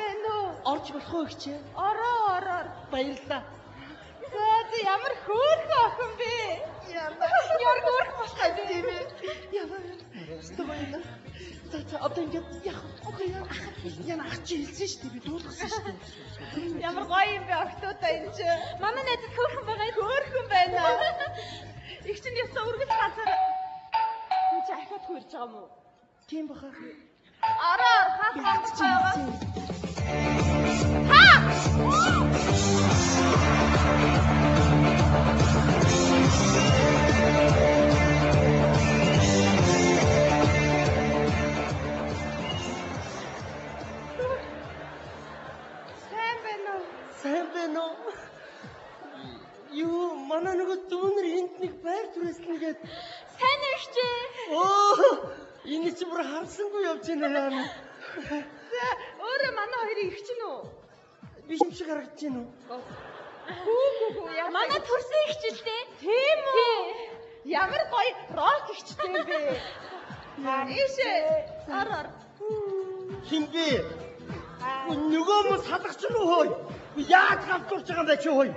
байна уу? Орж болох уу ихчээ? Ороо. Баярлалаа. За ямар хөөрхөн охин бэ? Ямар хөөрхөн босгоо тийм ээ. Яа. Баярлалаа. За одоо ингээд яах вэ? Яна ах чи хэлсэн шүү дээ. Би дуулгасан шүү дээ. Ямар гоё юм бэ октоодоо энэ ч. Манай найзад хөөрхөн байгаа. Хөөрхөн байна. Их чинь ясаа үргэлж ганцаар. Юу ч ахиад хөрж байгаа юм уу? Тийм баха. Араа хаас байгаа. Сайн байна уу? Юу манай нөгөө дүүнэр энд нэг байр түрээслэн гээд сайн уу ихчээ? Энэ чи бүр харсангүй явж байна яана. За өөрөө манай хоёрын их чинь үү? Би юм шиг харагдаж байна уу? Хүү. Манай төрсөн их ч л дээ. Тийм үү? Ямар гоё рок ихчтэй юм бэ? Ийшээ. Ар. Хин бэ? Нөгөө мөн салгач нь хөөе. Яаж гавтурч байгаа юм бэ чи хөөе?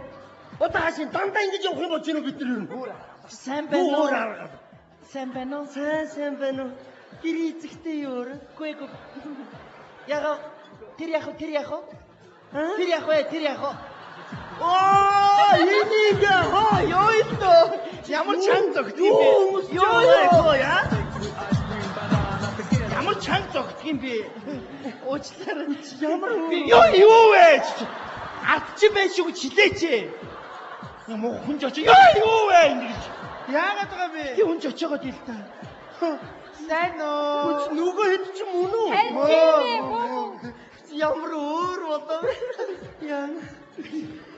Одоо хашийн дандаа ингэж явах юм болж байна уу бид нар юу? Сайн байна уу? Сайн байна уу? Сайн байна уу? Тэр эзэгтэй юу? Гүй. Яга тэр яах вэ? Тэр яах вэ? Энийг ёо итто. Ямар чанга зогт юм бэ? Ёо яа? Ямар чанга зогт юм бэ? Уучлаарай. Ямар юу вэ? Ард чи байж шүү хилээч. Ямар хүн ч очоо юу вэ ингэж? Яагаад байгаа бэ? Би хүн ч очоогоо дийл та. Сайн уу? Нүгөө хэд ч мөн үү? Ямар өөр болов? Яа.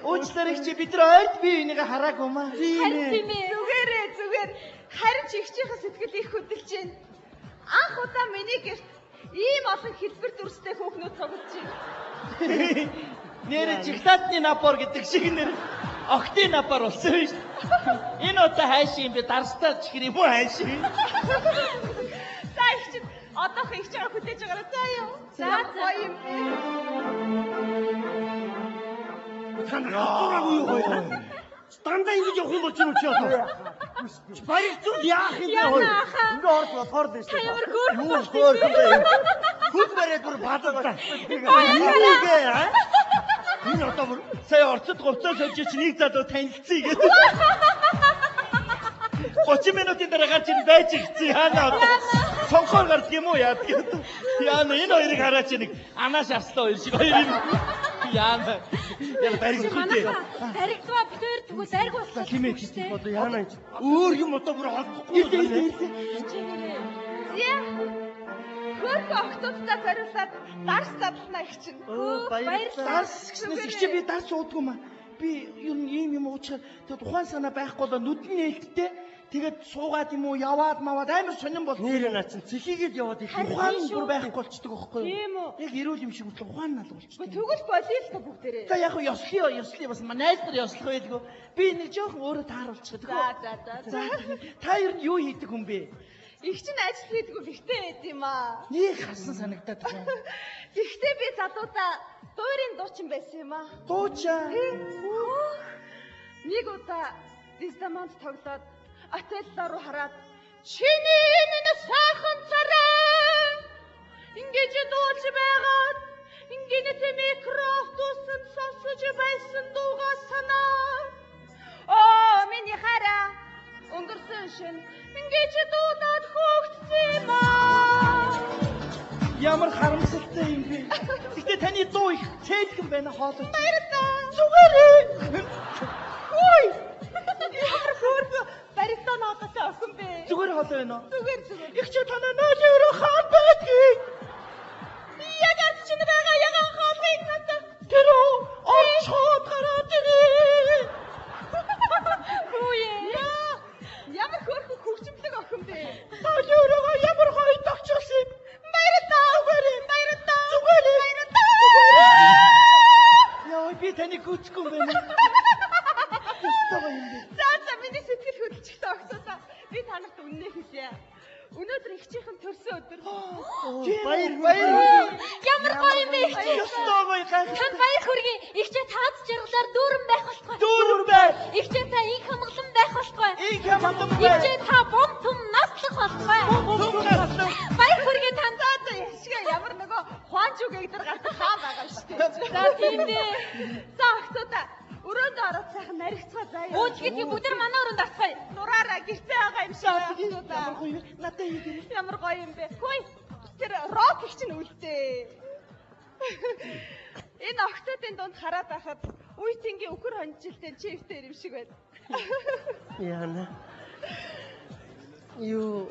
Уучлаарай чи бид нар ойд би энийг хараагүй маа. Тийм ээ. Зүгээр. Харин ч ихчийнхээ сэтгэл их хөдөлж байна. Анх удаа миний гэрт ийм олон хэлбэр дүрстэй хүүхнүүд тоглож байна. Нэр жигтатны напор гэдэг шиг нэр октын напор болсон биш. Энэ одоо хайшин юм би дарстаа чихэр юм уу хайшин? За их чинь одоох их чагаа хүлээж байгаарай заа юу. За гоё юм бэ. Танаагүй юу? Дандаа ингэж явах юм болж юм чи одоо. Баяр зүйл яах юм бэ хөөе? Ингээ орж болохоор дээ шүү. Ямар хөөрхөн бэ? Хүн бариад бүр бадаа. Энэ одоо бүр сая орцод говцоо сольж чи нэг залуу танилцъя гэдэг. 30 минутын дараа гарч ин байж ирсэн яана одоо. Сонхоор гардаг юм уу яадаг юм. Яана энэ хоёрыг хараач нэг анааш арслаа хоёр шиг хоёр юм. Яана. Яг баригдгүй. Баригдваа битээр тэгвэл дайрг болсон. Химээ хийх одоо яана энэ. Өөр юм одоо бүр холбохгүй. Зя. Хөрхөн октоодтай зориулаад дарс задлана их чинь. Баярлалаа. Дарс гэснээс их чи би дарс уудгүй маа. Би ер нь ийм юм уучраад тэгээ тухайн санаа байхгүй бол нүдэн нээлттэй тэгээд суугаад юм уу яваад маваад амар сонирн бол нэр наачин цэхийгээд яваад их ухаан бүр байхгүй болчдөг байхгүй юу? Тийм үү. Яг эрүүл юм шиг үл ухаан нал болчдөг. Тэгвэл болио л бүгдээрээ. За яг ёслоо бас найз нар ёслох байлгүй. Би нэг жоохон өөрөө тааруулчих. За. Та ер нь юу хийдэг хүн бэ? Их чинь ажил хийдэггүй бихтэй байд юм аа. Нэг хасан санагдаад байна. Гэхдээ би залуудаа дуурийн дуучин байсан юм аа. Дуучаа. Нэг удаа Дистамонт тоглоод Отелло руу хараад чиний энэ сайхан царай ингэж дуулж байгаад ингээд микрофон сонсож байсан дуугаа санаа. Миний хараа өнгөрсөн шин ингэж дуудаад хөөгдсөн юм аа. Ямар харамсалтай юм бэ? Гэтэ таны дуу их цээлхэн байна хоолой. Баярлалаа. Зүгээр. Хөөе. Ямар хөөрхөн баригдаа наадтай охин бэ? Зүгээр хоолой байна уу? Зүгээр. Их ч танаа наалын хаан байдгийг. Ягаад ч нэг ягаан хоолыг надад. Тэр орчоод гараад ирээ. Хөөе. Ямар хөөрхөн хөгжмөлөг охин бэ? Таалиураа ямар гоё тогтчихсан. Баярлалаа. Яа би таны гүцгүй байна. За миний сэтгэл хөдлөлтөд огцоо. Би танарт үннээ хэлье. Өнөөдөр ихчийнхэн төрсөн өдөр. Баяр. Ямар гоё юм бэ ихчээ. Танд баяр хүргэе. Ихчээ таад жаргалаар дүүрэн байх болтугай. Дүүрэн бай. Ихчээ та инх хямглан байх болтугай. Инх хямглан бай. Ихчээ та бом том наслах болтугай. Том наслах. Баяр хүргэе танд. Яшгаа ямар нөгөө хуанчуг эгдэр гардаг хаа байгаа шүү дээ. За тийм дээ. За охтуудаа өрөөнд ороод сайхан наригцгаа заяа. Өө тэгээд бүгд манай өрөөнд орцгоё. Нураараа гэртээ байгаа юм шиг байна. Ямар гоё вэ? Надад юу Ямар гоё юм бэ? Хөөе. Тэр рок их чинь үлдээ. Энэ охтуудын дунд хараад байхад үе тэнгийн өхөр хонжилтын чивтэр юм шиг байна. Яна. Юу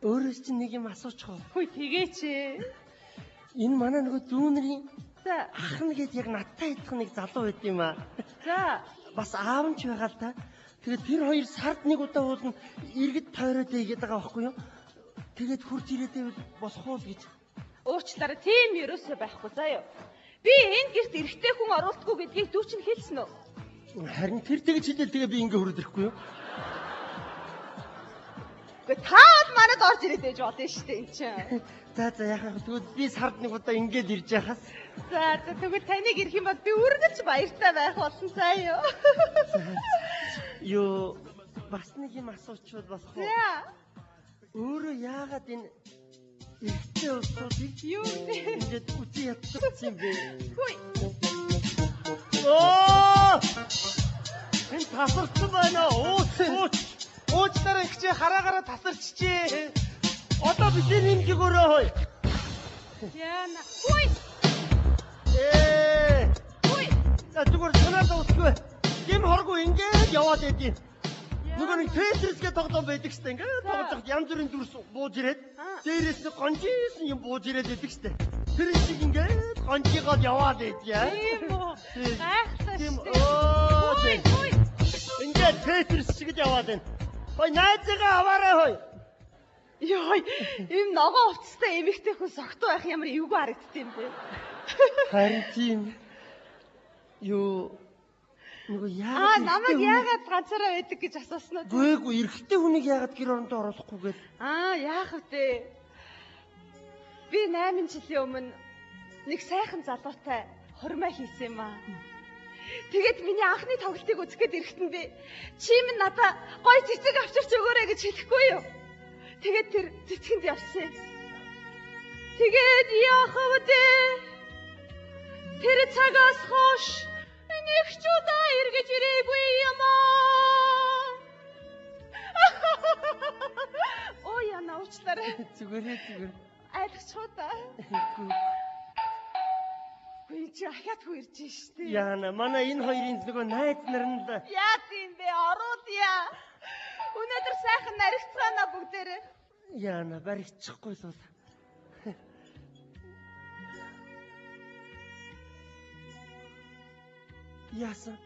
өөрөөс чинь нэг юм асуучих уу? Хөөе тэгээч. Энэ манай нөгөө дүүнэрийн За. ахна гээд яг надтай идэх нэг залуу байд юм аа. За. Бас аав нь ч байгаа л та. Тэгээд тэр хоёр сард нэг удаа уулна иргэд тойроод игээд байгаа байхгүй юу? Тэгээд хурж ирээдээ босох уу гэж. Уучлаарай тийм ерөөсөө байхгүй заяа. Би энэ гэрт эрэгтэй хүн оруулдаггүй гэдгийг дүү чинь хэлсэн үү? Харин тэр тэгж хэлээ тэгээ би ингээ хүрээд ирэхгүй юу? Гэхдээ таад манад орж ирээд байж болно шүү дээ энэ чинь. За яхаа тэгвэл би сард нэг удаа ингээд ирж яхаас. За тэгвэл таныг ирэх юм бол би үргэлж баяртай байх болсон заяа. Юу бас нэг юм асуучвал болох уу? За. Өөрөө яагаад энэ эртний улсуудыг Юу вэ? ингээд үгүй ятсан юм бэ? Хөөе. Энэ тасарсан байна уу? Уучлаарай ихчээ хараагаараа тасарчжээ. Одоо бид энэ гөрөө хой. Яна. Хөөе. Хөөе. За зүгээр санаад утгүй. Гим хоргүй ингээд яваад байдیں۔ Нөгөө нэг Тетрис гэдэг тоглоом байдаг штэ. Ингээд тоглож янз бүрийн дүрс бууж ирээд дээрээс нь гонжисэн юм бууж ирээд байдаг штэ. Тэр шиг ингээд гонжигоод яваад байдьяа. Тийм үү. Гайхалтай Тийм шүү. дээ. Хөөе. Ингээд Тетрис шиг яваад байна. Хой найзгаа аваарай хой. Йой, ийм ногоо уцтай эмэгтэй хүн согтуу байх ямар эвгүй харагддсан юм бэ? Харин тийм. Юу нөгөө яагаад намайг яагаад ганцаараа байдаг гэж асуусан уу? Гүйгүй эрэгтэй хүнийг яагаад гэр орондоо оруулахгүй гээд. Яах вэ? Би 8 жилийн өмнө нэг сайхан залуутай хормой хийсэн юм аа. Тэгээд миний анхны тоглолтыг үзэх гээд ирэхдээ би чи минь надаа гоё цэцэг авчирч өгөөрэй гэж хэлэхгүй юу? Тэгээд тэр цэцгэнд явсан. Тэгээд яах вэ? Тэр цагаас хойш нэг ч удаа эргэж ирээгүй юм аа. Оо яна уучлаарай. Зүгээр. Айлгчуу да. Үгүй чи ахиад хүү ирж штэ. Яна манай энэ хоёрын нөгөө найз нар нь л Яа тийм бэ? Оруудъя. Өнөөдөр сайхан наригцгаана бүгдээрээ. Яна баригчихгүй л бол. Яасан?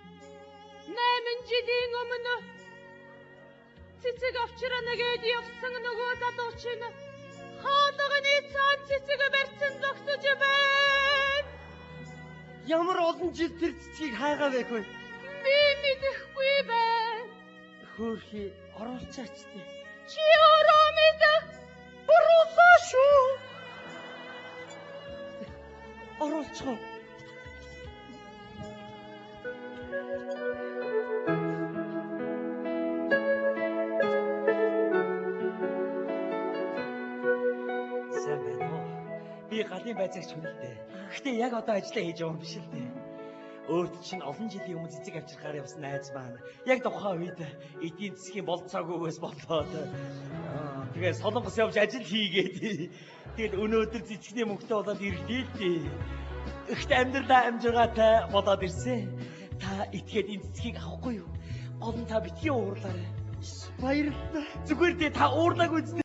8 жилийн өмнө цэцэг авчирна гээд явсан нөгөө залуу чинь хаалганы цаан цэцэг барьсан зогсож байна. Ямар олон жил тэр цэцгийг хайгаа байх вэ? Би мэдэхгүй байна. Хөөхий оруулчаач тий. Чи өөрөө мэдэх. Оруулаа шүү. Оруулчихоо. Сайн байна уу? Би галын байцаагч хүн л дээ. Гэхдээ яг одоо ажиллаа хийж байгаа юм биш л дээ. Өөрт чинь олон жилийн өмнө цэцэг авчирхаар явсан найз маань яг тухайн үед эдийн засгийн болцоогүйгээс болоод тэгээ Солонгос явж ажил хийгээд тэгээд өнөөдөр цэцгийн мөнгөтэй болоод ирлээ л дээ. Ихтэй амьдралаа амжиргаатай болоод ирсэн. Та итгээд энэ цэцгийг авахгүй юу? Гол нь та битгий уурлаарай. Баярлалаа. Зүгээр дээ та уурлаагүй зү.